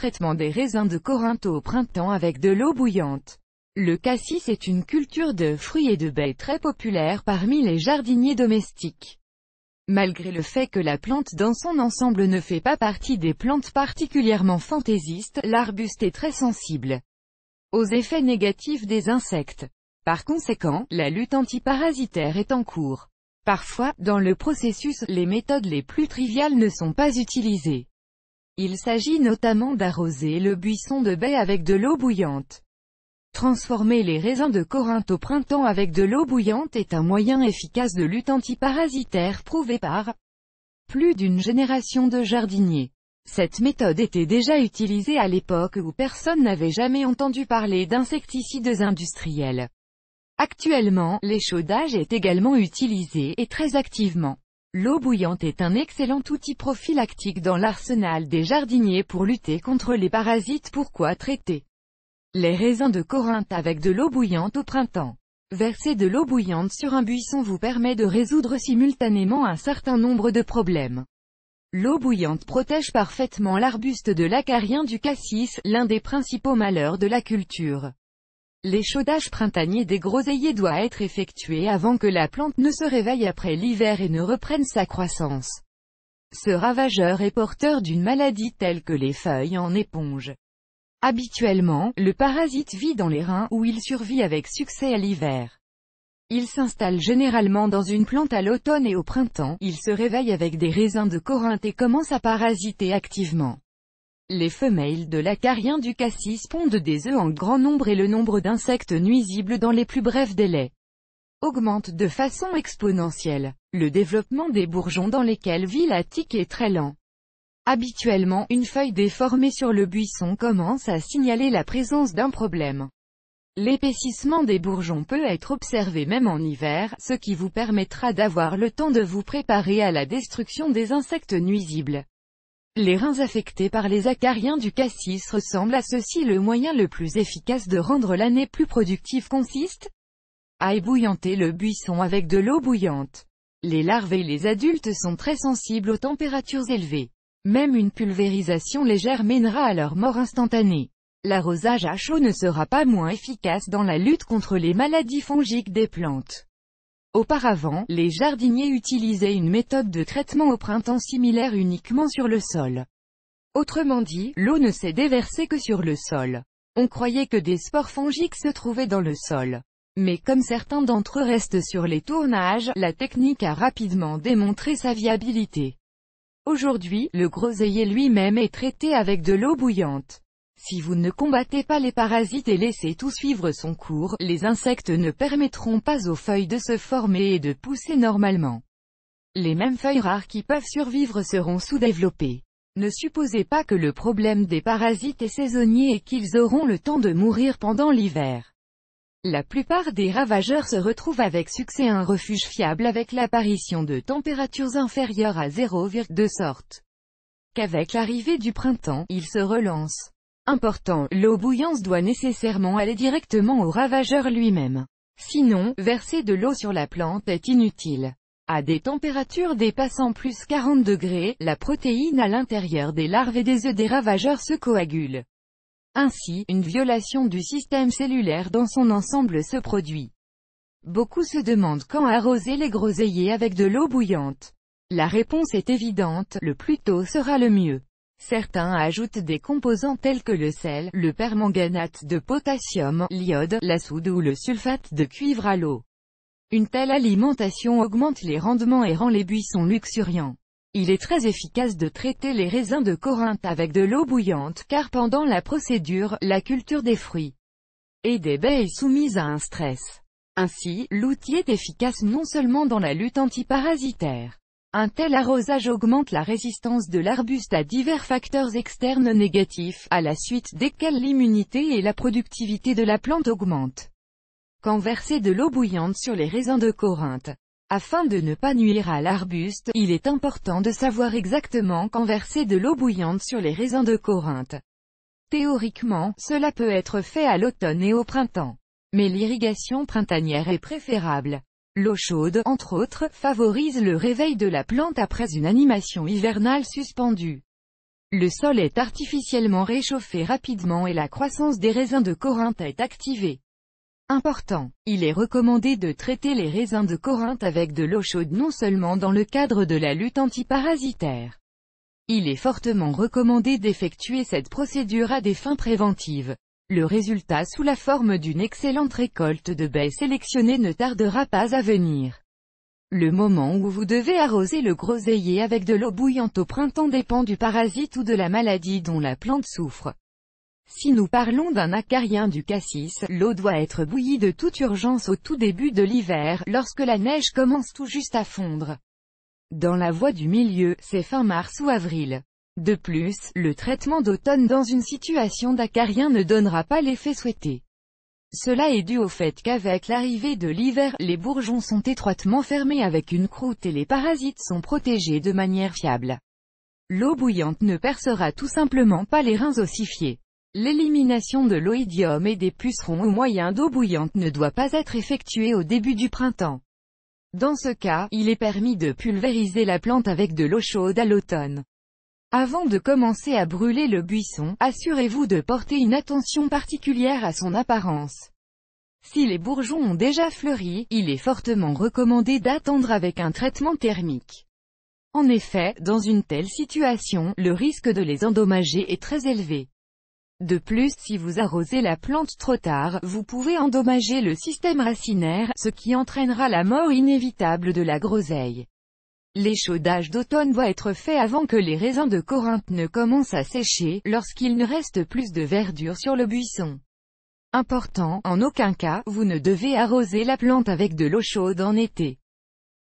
traitement des raisins de Corinthe au printemps avec de l'eau bouillante. Le cassis est une culture de fruits et de baies très populaire parmi les jardiniers domestiques. Malgré le fait que la plante dans son ensemble ne fait pas partie des plantes particulièrement fantaisistes, l'arbuste est très sensible aux effets négatifs des insectes. Par conséquent, la lutte antiparasitaire est en cours. Parfois, dans le processus, les méthodes les plus triviales ne sont pas utilisées. Il s'agit notamment d'arroser le buisson de baies avec de l'eau bouillante. Transformer les raisins de Corinthe au printemps avec de l'eau bouillante est un moyen efficace de lutte antiparasitaire prouvé par plus d'une génération de jardiniers. Cette méthode était déjà utilisée à l'époque où personne n'avait jamais entendu parler d'insecticides industriels. Actuellement, l'échaudage est également utilisé et très activement. L'eau bouillante est un excellent outil prophylactique dans l'arsenal des jardiniers pour lutter contre les parasites. Pourquoi traiter les raisins de Corinthe avec de l'eau bouillante au printemps? Verser de l'eau bouillante sur un buisson vous permet de résoudre simultanément un certain nombre de problèmes. L'eau bouillante protège parfaitement l'arbuste de l'acarien du cassis, l'un des principaux malheurs de la culture. L'échaudage printanier des groseilliers doit être effectué avant que la plante ne se réveille après l'hiver et ne reprenne sa croissance. Ce ravageur est porteur d'une maladie telle que les feuilles en éponge. Habituellement, le parasite vit dans les reins où il survit avec succès à l'hiver. Il s'installe généralement dans une plante à l'automne et au printemps, il se réveille avec des raisins de Corinthe et commence à parasiter activement. Les femelles de l'acarien du cassis pondent des œufs en grand nombre et le nombre d'insectes nuisibles dans les plus brefs délais augmente de façon exponentielle. Le développement des bourgeons dans lesquels vit la tique est très lent. Habituellement, une feuille déformée sur le buisson commence à signaler la présence d'un problème. L'épaississement des bourgeons peut être observé même en hiver, ce qui vous permettra d'avoir le temps de vous préparer à la destruction des insectes nuisibles. Les reins affectés par les acariens du cassis ressemblent à ceci. Le moyen le plus efficace de rendre l'année plus productive consiste à ébouillanter le buisson avec de l'eau bouillante. Les larves et les adultes sont très sensibles aux températures élevées. Même une pulvérisation légère mènera à leur mort instantanée. L'arrosage à chaud ne sera pas moins efficace dans la lutte contre les maladies fongiques des plantes. Auparavant, les jardiniers utilisaient une méthode de traitement au printemps similaire uniquement sur le sol. Autrement dit, l'eau ne s'est déversée que sur le sol. On croyait que des spores fongiques se trouvaient dans le sol. Mais comme certains d'entre eux restent sur les tournages, la technique a rapidement démontré sa viabilité. Aujourd'hui, le groseillier lui-même est traité avec de l'eau bouillante. Si vous ne combattez pas les parasites et laissez tout suivre son cours, les insectes ne permettront pas aux feuilles de se former et de pousser normalement. Les mêmes feuilles rares qui peuvent survivre seront sous-développées. Ne supposez pas que le problème des parasites est saisonnier et qu'ils auront le temps de mourir pendant l'hiver. La plupart des ravageurs se retrouvent avec succès un refuge fiable avec l'apparition de températures inférieures à 0, de sorte qu'avec l'arrivée du printemps, ils se relancent. Important, l'eau bouillante doit nécessairement aller directement au ravageur lui-même. Sinon, verser de l'eau sur la plante est inutile. À des températures dépassant plus 40 degrés, la protéine à l'intérieur des larves et des œufs des ravageurs se coagule. Ainsi, une violation du système cellulaire dans son ensemble se produit. Beaucoup se demandent quand arroser les groseilliers avec de l'eau bouillante. La réponse est évidente, le plus tôt sera le mieux. Certains ajoutent des composants tels que le sel, le permanganate de potassium, l'iode, la soude ou le sulfate de cuivre à l'eau. Une telle alimentation augmente les rendements et rend les buissons luxuriants. Il est très efficace de traiter les raisins de Corinthe avec de l'eau bouillante car pendant la procédure, la culture des fruits et des baies est soumise à un stress. Ainsi, l'outil est efficace non seulement dans la lutte antiparasitaire. Un tel arrosage augmente la résistance de l'arbuste à divers facteurs externes négatifs, à la suite desquels l'immunité et la productivité de la plante augmentent. Quand verser de l'eau bouillante sur les raisins de Corinthe. Afin de ne pas nuire à l'arbuste, il est important de savoir exactement quand verser de l'eau bouillante sur les raisins de Corinthe. Théoriquement, cela peut être fait à l'automne et au printemps. Mais l'irrigation printanière est préférable. L'eau chaude, entre autres, favorise le réveil de la plante après une animation hivernale suspendue. Le sol est artificiellement réchauffé rapidement et la croissance des raisins de Corinthe est activée. Important. Il est recommandé de traiter les raisins de Corinthe avec de l'eau chaude non seulement dans le cadre de la lutte antiparasitaire. Il est fortement recommandé d'effectuer cette procédure à des fins préventives. Le résultat sous la forme d'une excellente récolte de baies sélectionnées ne tardera pas à venir. Le moment où vous devez arroser le groseillier avec de l'eau bouillante au printemps dépend du parasite ou de la maladie dont la plante souffre. Si nous parlons d'un acarien du cassis, l'eau doit être bouillie de toute urgence au tout début de l'hiver, lorsque la neige commence tout juste à fondre. Dans la voie du milieu, c'est fin mars ou avril. De plus, le traitement d'automne dans une situation d'acarien ne donnera pas l'effet souhaité. Cela est dû au fait qu'avec l'arrivée de l'hiver, les bourgeons sont étroitement fermés avec une croûte et les parasites sont protégés de manière fiable. L'eau bouillante ne percera tout simplement pas les reins ossifiés. L'élimination de l'oïdium et des pucerons au moyen d'eau bouillante ne doit pas être effectuée au début du printemps. Dans ce cas, il est permis de pulvériser la plante avec de l'eau chaude à l'automne. Avant de commencer à brûler le buisson, assurez-vous de porter une attention particulière à son apparence. Si les bourgeons ont déjà fleuri, il est fortement recommandé d'attendre avec un traitement thermique. En effet, dans une telle situation, le risque de les endommager est très élevé. De plus, si vous arrosez la plante trop tard, vous pouvez endommager le système racinaire, ce qui entraînera la mort inévitable de la groseille. L'échaudage d'automne doit être fait avant que les raisins de Corinthe ne commencent à sécher, lorsqu'il ne reste plus de verdure sur le buisson. Important, en aucun cas, vous ne devez arroser la plante avec de l'eau chaude en été.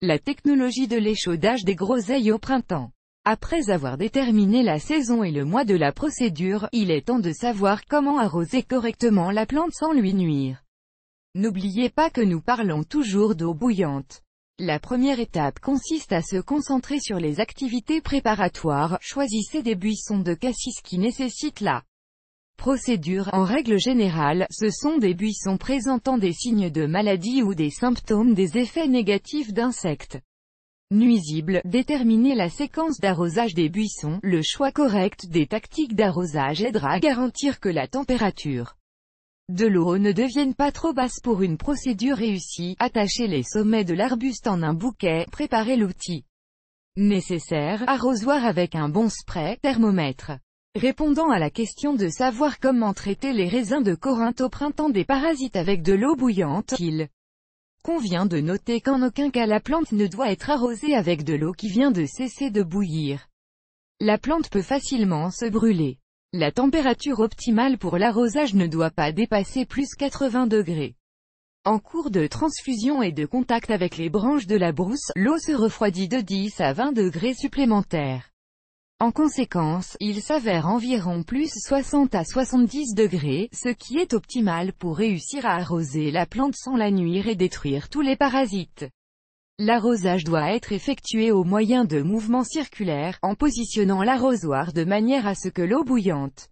La technologie de l'échaudage des groseilles au printemps. Après avoir déterminé la saison et le mois de la procédure, il est temps de savoir comment arroser correctement la plante sans lui nuire. N'oubliez pas que nous parlons toujours d'eau bouillante. La première étape consiste à se concentrer sur les activités préparatoires. Choisissez des buissons de cassis qui nécessitent la procédure. En règle générale, ce sont des buissons présentant des signes de maladie ou des symptômes des effets négatifs d'insectes nuisibles. Déterminez la séquence d'arrosage des buissons. Le choix correct des tactiques d'arrosage aidera à garantir que la température de l'eau ne devienne pas trop basse pour une procédure réussie. Attachez les sommets de l'arbuste en un bouquet. Préparez l'outil nécessaire. Arrosoir avec un bon spray. Thermomètre. Répondant à la question de savoir comment traiter les raisins de Corinthe au printemps des parasites avec de l'eau bouillante, il convient de noter qu'en aucun cas la plante ne doit être arrosée avec de l'eau qui vient de cesser de bouillir. La plante peut facilement se brûler. La température optimale pour l'arrosage ne doit pas dépasser plus 80 degrés. En cours de transfusion et de contact avec les branches de la brousse, l'eau se refroidit de 10 à 20 degrés supplémentaires. En conséquence, il s'avère environ plus 60 à 70 degrés, ce qui est optimal pour réussir à arroser la plante sans la nuire et détruire tous les parasites. L'arrosage doit être effectué au moyen de mouvements circulaires, en positionnant l'arrosoir de manière à ce que l'eau bouillante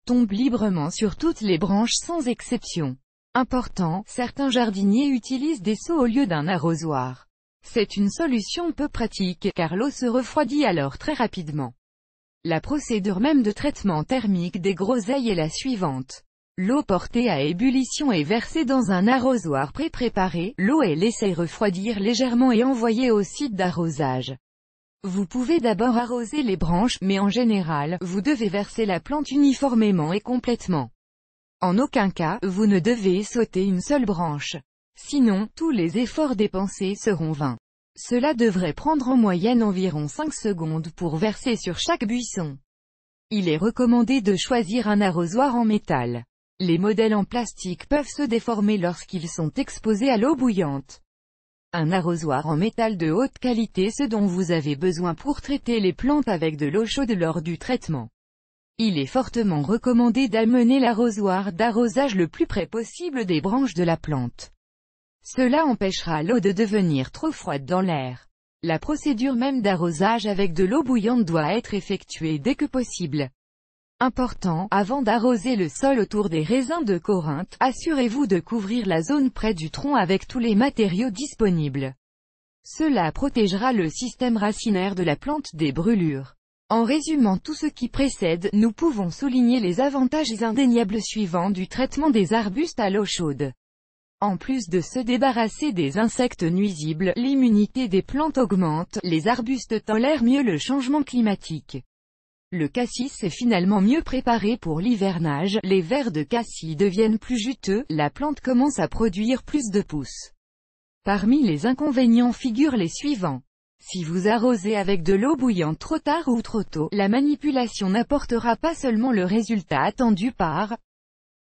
tombe librement sur toutes les branches sans exception. Important, certains jardiniers utilisent des seaux au lieu d'un arrosoir. C'est une solution peu pratique, car l'eau se refroidit alors très rapidement. La procédure même de traitement thermique des groseilles est la suivante. L'eau portée à ébullition est versée dans un arrosoir pré-préparé, l'eau est laissée refroidir légèrement et envoyée au site d'arrosage. Vous pouvez d'abord arroser les branches, mais en général, vous devez verser la plante uniformément et complètement. En aucun cas, vous ne devez sauter une seule branche. Sinon, tous les efforts dépensés seront vains. Cela devrait prendre en moyenne environ 5 secondes pour verser sur chaque buisson. Il est recommandé de choisir un arrosoir en métal. Les modèles en plastique peuvent se déformer lorsqu'ils sont exposés à l'eau bouillante. Un arrosoir en métal de haute qualité, ce dont vous avez besoin pour traiter les plantes avec de l'eau chaude lors du traitement. Il est fortement recommandé d'amener l'arrosoir d'arrosage le plus près possible des branches de la plante. Cela empêchera l'eau de devenir trop froide dans l'air. La procédure même d'arrosage avec de l'eau bouillante doit être effectuée dès que possible. Important, avant d'arroser le sol autour des raisins de Corinthe, assurez-vous de couvrir la zone près du tronc avec tous les matériaux disponibles. Cela protégera le système racinaire de la plante des brûlures. En résumant tout ce qui précède, nous pouvons souligner les avantages indéniables suivants du traitement des arbustes à l'eau chaude. En plus de se débarrasser des insectes nuisibles, l'immunité des plantes augmente, les arbustes tolèrent mieux le changement climatique. Le cassis est finalement mieux préparé pour l'hivernage, les vers de cassis deviennent plus juteux, la plante commence à produire plus de pousses. Parmi les inconvénients figurent les suivants. Si vous arrosez avec de l'eau bouillante trop tard ou trop tôt, la manipulation n'apportera pas seulement le résultat attendu par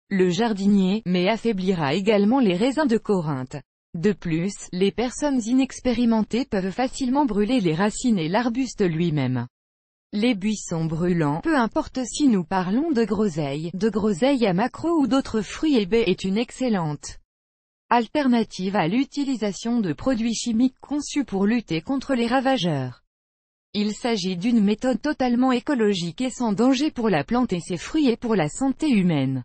le jardinier, mais affaiblira également les raisins de Corinthe. De plus, les personnes inexpérimentées peuvent facilement brûler les racines et l'arbuste lui-même. Les buissons brûlants, peu importe si nous parlons de groseilles à maquereau ou d'autres fruits et baies, est une excellente alternative à l'utilisation de produits chimiques conçus pour lutter contre les ravageurs. Il s'agit d'une méthode totalement écologique et sans danger pour la plante et ses fruits et pour la santé humaine.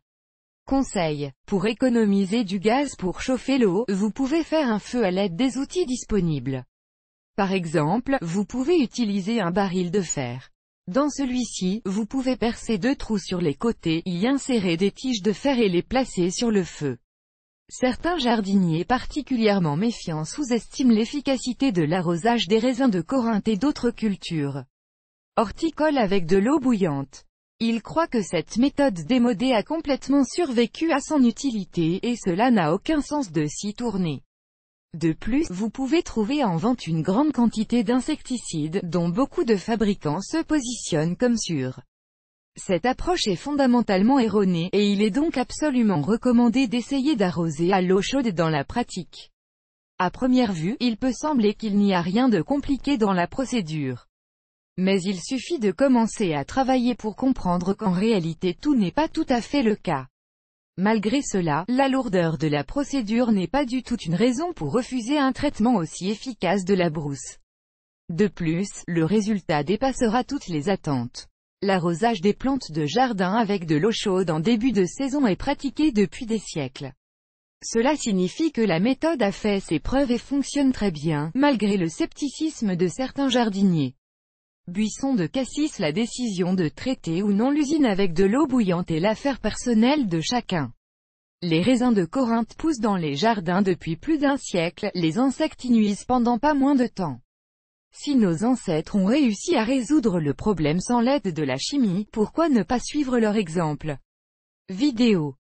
Conseil. Pour économiser du gaz pour chauffer l'eau, vous pouvez faire un feu à l'aide des outils disponibles. Par exemple, vous pouvez utiliser un baril de fer. Dans celui-ci, vous pouvez percer 2 trous sur les côtés, y insérer des tiges de fer et les placer sur le feu. Certains jardiniers particulièrement méfiants sous-estiment l'efficacité de l'arrosage des raisins de Corinthe et d'autres cultures horticoles avec de l'eau bouillante. Ils croient que cette méthode démodée a complètement survécu à son utilité, et cela n'a aucun sens de s'y tourner. De plus, vous pouvez trouver en vente une grande quantité d'insecticides, dont beaucoup de fabricants se positionnent comme sûrs. Cette approche est fondamentalement erronée, et il est donc absolument recommandé d'essayer d'arroser à l'eau chaude dans la pratique. À première vue, il peut sembler qu'il n'y a rien de compliqué dans la procédure. Mais il suffit de commencer à travailler pour comprendre qu'en réalité tout n'est pas tout à fait le cas. Malgré cela, la lourdeur de la procédure n'est pas du tout une raison pour refuser un traitement aussi efficace de la brousse. De plus, le résultat dépassera toutes les attentes. L'arrosage des plantes de jardin avec de l'eau chaude en début de saison est pratiqué depuis des siècles. Cela signifie que la méthode a fait ses preuves et fonctionne très bien, malgré le scepticisme de certains jardiniers. Buisson de cassis. La décision de traiter ou non l'usine avec de l'eau bouillante est l'affaire personnelle de chacun. Les raisins de Corinthe poussent dans les jardins depuis plus d'un siècle, les insectes y nuisent pendant pas moins de temps. Si nos ancêtres ont réussi à résoudre le problème sans l'aide de la chimie, pourquoi ne pas suivre leur exemple? Vidéo